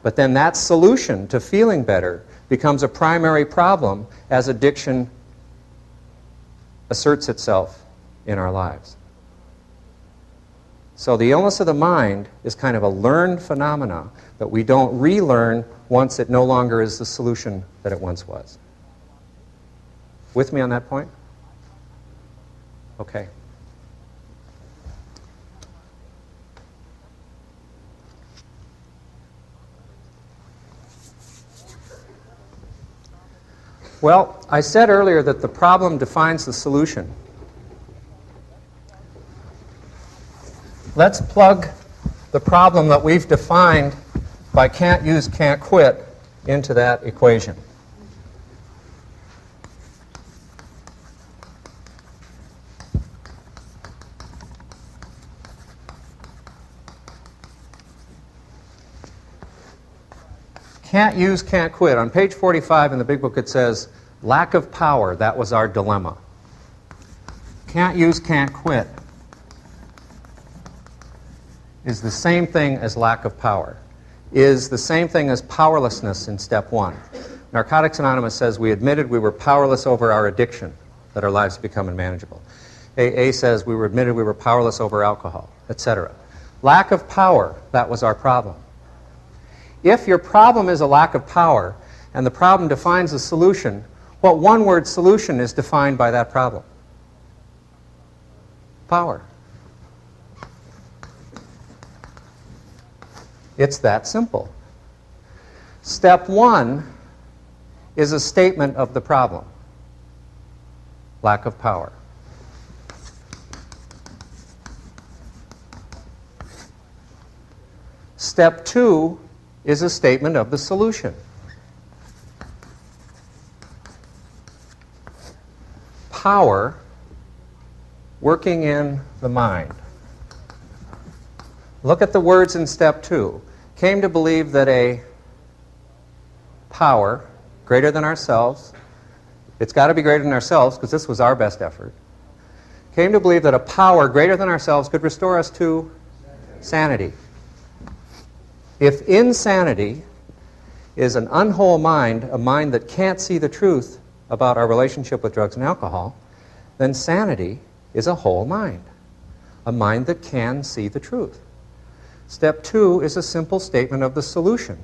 But then that solution to feeling better becomes a primary problem as addiction asserts itself in our lives. So the illness of the mind is kind of a learned phenomena that we don't relearn once it no longer is the solution that it once was. With me on that point? Okay. Well, I said earlier that the problem defines the solution. Let's plug the problem that we've defined by can't use, can't quit into that equation. Can't use, can't quit. On page 45 in the big book it says, lack of power, that was our dilemma. Can't use, can't quit is the same thing as lack of power, is the same thing as powerlessness in step one. Narcotics Anonymous says we admitted we were powerless over our addiction, that our lives become unmanageable. AA says we admitted we were powerless over alcohol, etc. Lack of power, that was our problem. If your problem is a lack of power, and the problem defines a solution, what one-word solution is defined by that problem? Power. It's that simple. Step one is a statement of the problem. Lack of power. Step two is a statement of the solution. Power working in the mind. Look at the words in step two. Came to believe that a power greater than ourselves, it's got to be greater than ourselves because this was our best effort, came to believe that a power greater than ourselves could restore us to sanity. If insanity is an unwhole mind, a mind that can't see the truth about our relationship with drugs and alcohol, then sanity is a whole mind, a mind that can see the truth. Step two is a simple statement of the solution.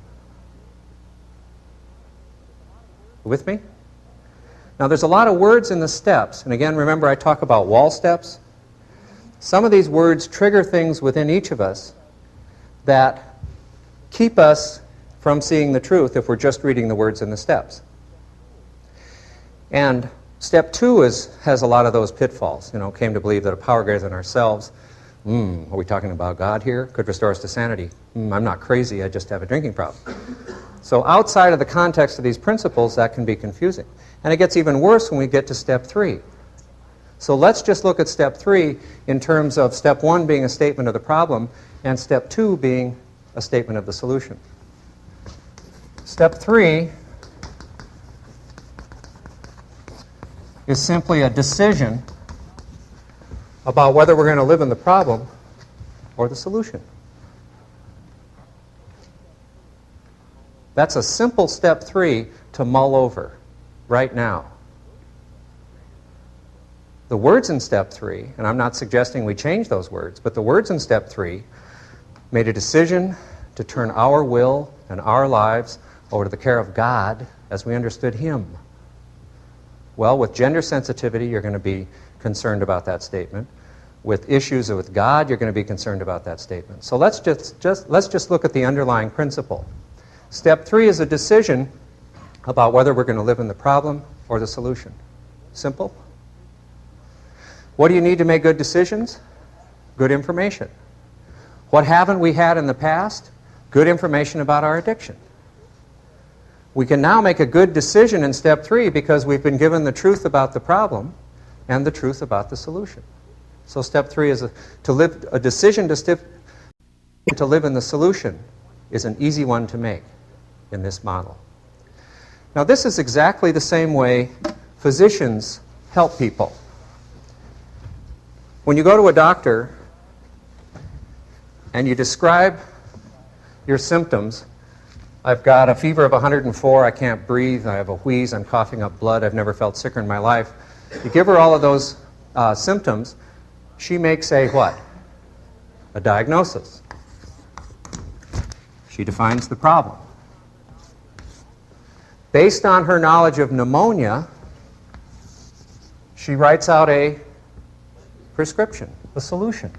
With me? Now there's a lot of words in the steps, and again, remember I talk about wall steps. Some of these words trigger things within each of us that keep us from seeing the truth if we're just reading the words in the steps. And step two has a lot of those pitfalls. Came to believe that a power greater than ourselves. Are we talking about God here? Could restore us to sanity. I'm not crazy, I just have a drinking problem. So outside of the context of these principles, that can be confusing. And it gets even worse when we get to step three. So let's just look at step three in terms of step one being a statement of the problem and step two being a statement of the solution. Step three is simply a decision about whether we're going to live in the problem or the solution. That's a simple step 3 to mull over right now. The words in step 3, and I'm not suggesting we change those words, but the words in step 3 made a decision to turn our will and our lives over to the care of God as we understood Him. Well, with gender sensitivity, you're going to be concerned about that statement. With issues with God, you're going to be concerned about that statement. So let's just look at the underlying principle. Step 3 is a decision about whether we're going to live in the problem or the solution. Simple. What do you need to make good decisions? Good information. What haven't we had in the past? Good information about our addiction. We can now make a good decision in step 3 because we've been given the truth about the problem and the truth about the solution. So step 3 is a decision to live in the solution is an easy one to make in this model. Now this is exactly the same way physicians help people. When you go to a doctor and you describe your symptoms, I've got a fever of 104, I can't breathe, I have a wheeze, I'm coughing up blood, I've never felt sicker in my life. You give her all of those symptoms, she makes a what? A diagnosis. She defines the problem. Based on her knowledge of pneumonia, she writes out a prescription, a solution.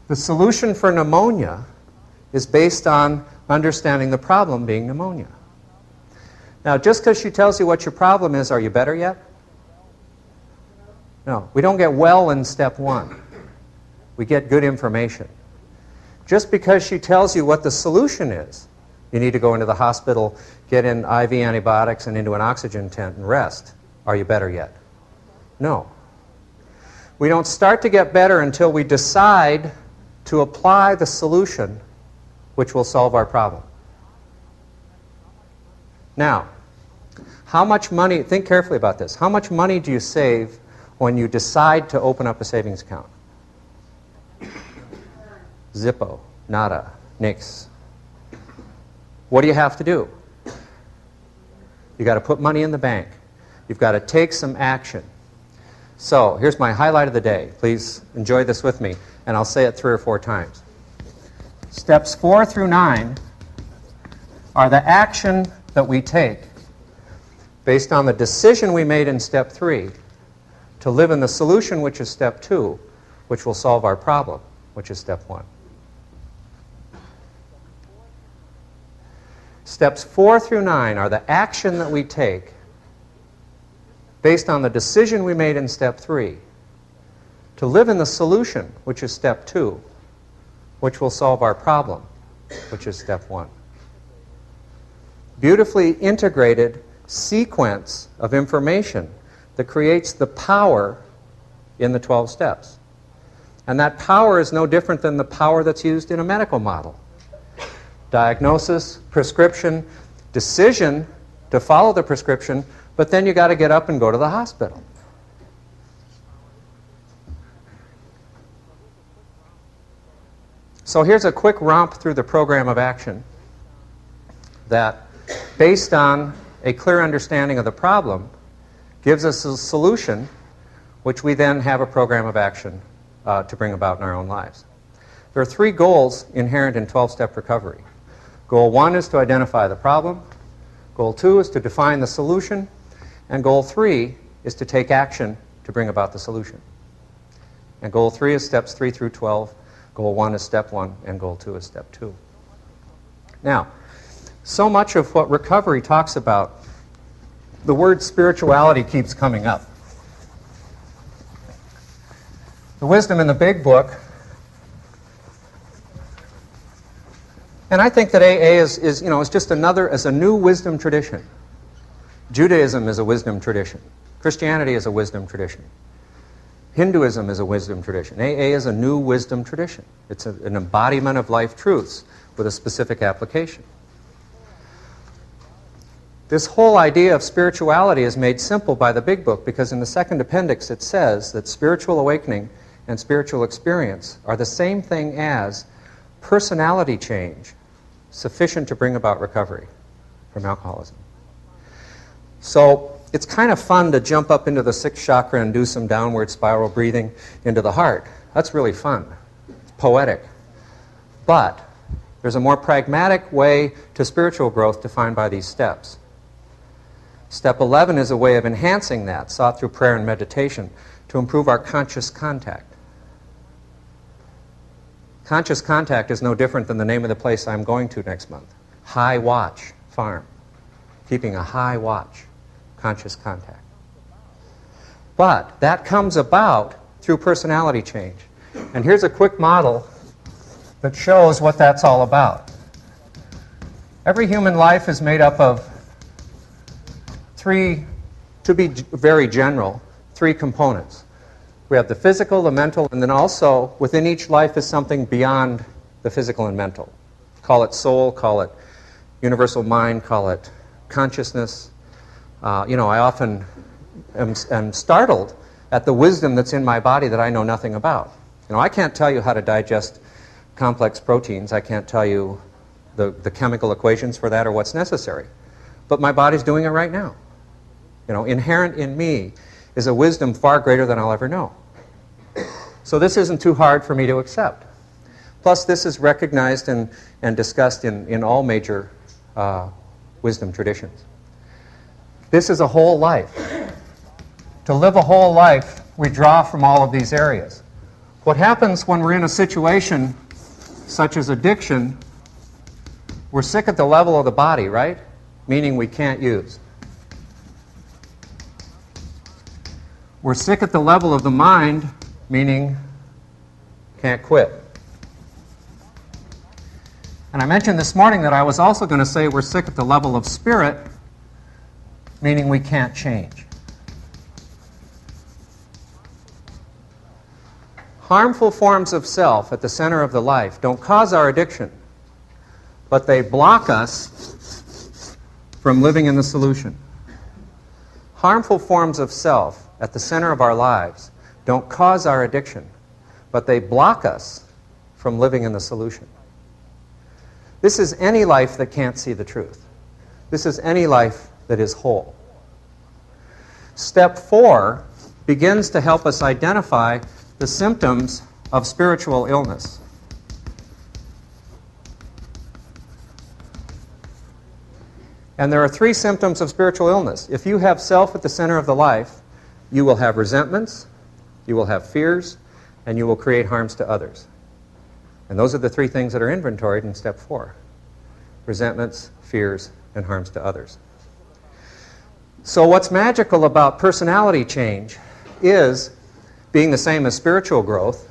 The solution for pneumonia is based on understanding the problem being pneumonia. Now, just because she tells you what your problem is, are you better yet? No. We don't get well in step 1. We get good information. Just because she tells you what the solution is, you need to go into the hospital, get in IV antibiotics and into an oxygen tent and rest. Are you better yet? No. We don't start to get better until we decide to apply the solution which will solve our problem. Now, how much money, think carefully about this, how much money do you save when you decide to open up a savings account? Zippo, nada, nix. What do you have to do? You've got to put money in the bank. You've got to take some action. So, here's my highlight of the day. Please enjoy this with me, and I'll say it 3 or 4 times. Steps 4 through 9 are the action that we take based on the decision we made in step 3 to live in the solution, which is step 2, which will solve our problem, which is step 1. Steps 4 through 9 are the action that we take based on the decision we made in step 3 to live in the solution, which is step 2, which will solve our problem, which is step 1. Beautifully integrated sequence of information that creates the power in the 12 steps. And that power is no different than the power that's used in a medical model. Diagnosis, prescription, decision to follow the prescription, but then you got to get up and go to the hospital. So here's a quick romp through the program of action that, based on a clear understanding of the problem, gives us a solution which we then have a program of action to bring about in our own lives. There are 3 goals inherent in 12-step recovery. Goal 1 is to identify the problem. Goal 2 is to define the solution. And goal 3 is to take action to bring about the solution. And goal 3 is steps 3 through 12. Goal 1 is step 1, and goal 2 is step 2. Now, so much of what recovery talks about, the word spirituality keeps coming up. The wisdom in the big book, and I think that AA is just a new wisdom tradition. Judaism is a wisdom tradition. Christianity is a wisdom tradition. Hinduism is a wisdom tradition. AA is a new wisdom tradition. It's an embodiment of life truths with a specific application. This whole idea of spirituality is made simple by the Big Book because in the second appendix it says that spiritual awakening and spiritual experience are the same thing as personality change, sufficient to bring about recovery from alcoholism. So it's kind of fun to jump up into the sixth chakra and do some downward spiral breathing into the heart. That's really fun. It's poetic. But there's a more pragmatic way to spiritual growth defined by these steps. Step 11 is a way of enhancing that, sought through prayer and meditation, to improve our conscious contact. Conscious contact is no different than the name of the place I'm going to next month. High Watch Farm. Keeping a high watch. Conscious contact. But that comes about through personality change. And here's a quick model that shows what that's all about. Every human life is made up of three, to be very general, three components. We have the physical, the mental, and then also within each life is something beyond the physical and mental. Call it soul, call it universal mind, call it consciousness. I often am startled at the wisdom that's in my body that I know nothing about. I can't tell you how to digest complex proteins. I can't tell you the chemical equations for that or what's necessary. But my body's doing it right now. Inherent in me is a wisdom far greater than I'll ever know. So this isn't too hard for me to accept. Plus, this is recognized and discussed in all major wisdom traditions. This is a whole life. To live a whole life, we draw from all of these areas. What happens when we're in a situation such as addiction, we're sick at the level of the body, right? Meaning we can't use. We're sick at the level of the mind, meaning can't quit. And I mentioned this morning that I was also going to say we're sick at the level of spirit, meaning we can't change. Harmful forms of self at the center of the life don't cause our addiction, but they block us from living in the solution. Harmful forms of self at the center of our lives don't cause our addiction, but they block us from living in the solution. This is any life that can't see the truth. This is any life that is whole. Step 4 begins to help us identify the symptoms of spiritual illness. And there are 3 symptoms of spiritual illness. If you have self at the center of the life, you will have resentments, you will have fears, and you will create harms to others. And those are the 3 things that are inventoried in step 4. Resentments, fears, and harms to others. So what's magical about personality change is, being the same as spiritual growth,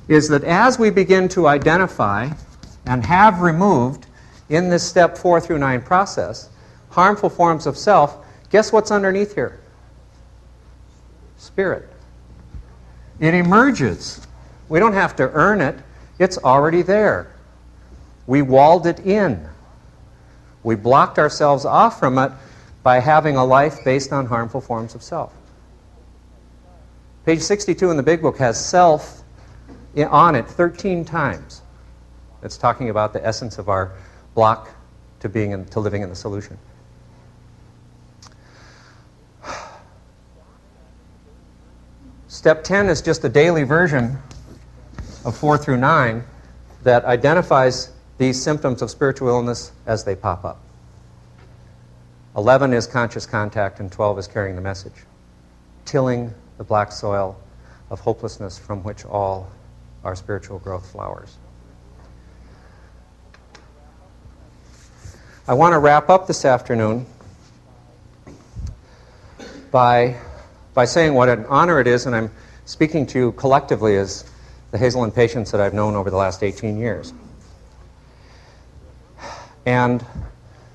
is that as we begin to identify and have removed in this step 4 through 9 process harmful forms of self, guess what's underneath here? Spirit. It emerges. We don't have to earn it. It's already there. We walled it in. We blocked ourselves off from it by having a life based on harmful forms of self. Page 62 in the Big Book has self on it 13 times. It's talking about the essence of our block to living in the solution. Step 10 is just a daily version of 4 through 9 that identifies these symptoms of spiritual illness as they pop up. 11 is conscious contact, and 12 is carrying the message. Tilling the black soil of hopelessness from which all our spiritual growth flowers. I want to wrap up this afternoon by saying what an honor it is, and I'm speaking to you collectively as the Hazelland patients that I've known over the last 18 years. And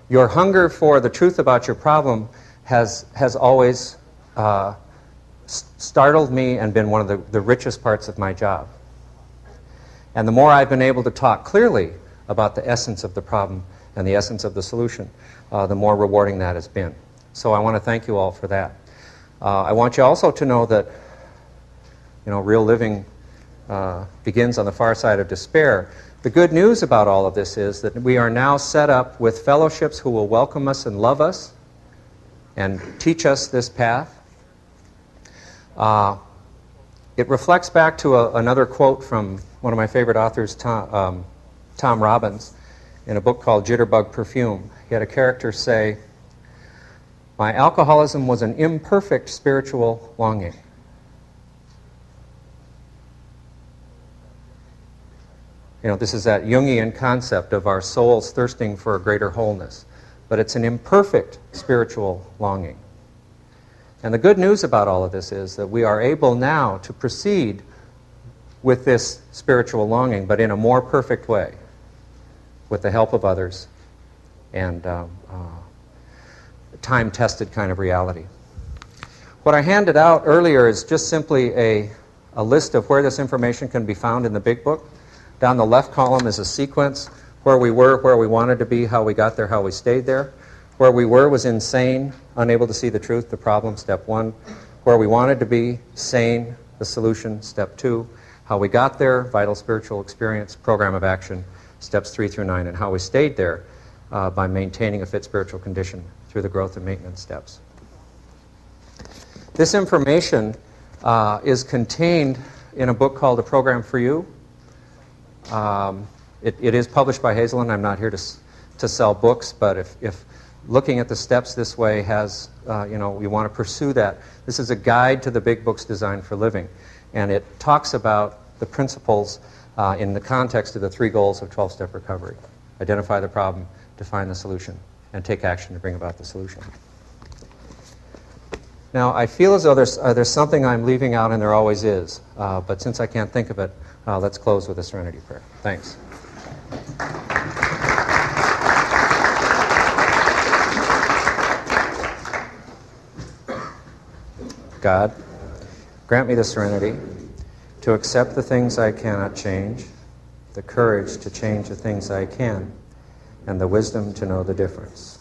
your hunger for the truth about your problem has always startled me and been one of the richest parts of my job. And the more I've been able to talk clearly about the essence of the problem and the essence of the solution, the more rewarding that has been. So I want to thank you all for that. I want you also to know that, real living begins on the far side of despair. The good news about all of this is that we are now set up with fellowships who will welcome us and love us and teach us this path. It reflects back to another quote from one of my favorite authors, Tom Robbins, in a book called Jitterbug Perfume. He had a character say, "My alcoholism was an imperfect spiritual longing." You know, this is that Jungian concept of our souls thirsting for a greater wholeness. But it's an imperfect spiritual longing. And the good news about all of this is that we are able now to proceed with this spiritual longing, but in a more perfect way, with the help of others and time-tested kind of reality. What I handed out earlier is just simply a list of where this information can be found in the big book. Down the left column is a sequence, where we were, where we wanted to be, how we got there, how we stayed there. Where we were was insane, unable to see the truth, the problem, step 1. Where we wanted to be, sane, the solution, step 2. How we got there, vital spiritual experience, program of action, steps 3 through 9. And how we stayed there by maintaining a fit spiritual condition through the growth and maintenance steps. This information is contained in a book called A Program for You. It is published by Hazelden. I'm not here to sell books, but if looking at the steps this way has, you want to pursue that, this is a guide to the big book's Designed for Living. And it talks about the principles in the context of the 3 goals of 12-step recovery. Identify the problem, define the solution, and take action to bring about the solution. Now, I feel as though there's something I'm leaving out, and there always is. But since I can't think of it, let's close with a serenity prayer. Thanks. God, grant me the serenity to accept the things I cannot change, the courage to change the things I can, and the wisdom to know the difference.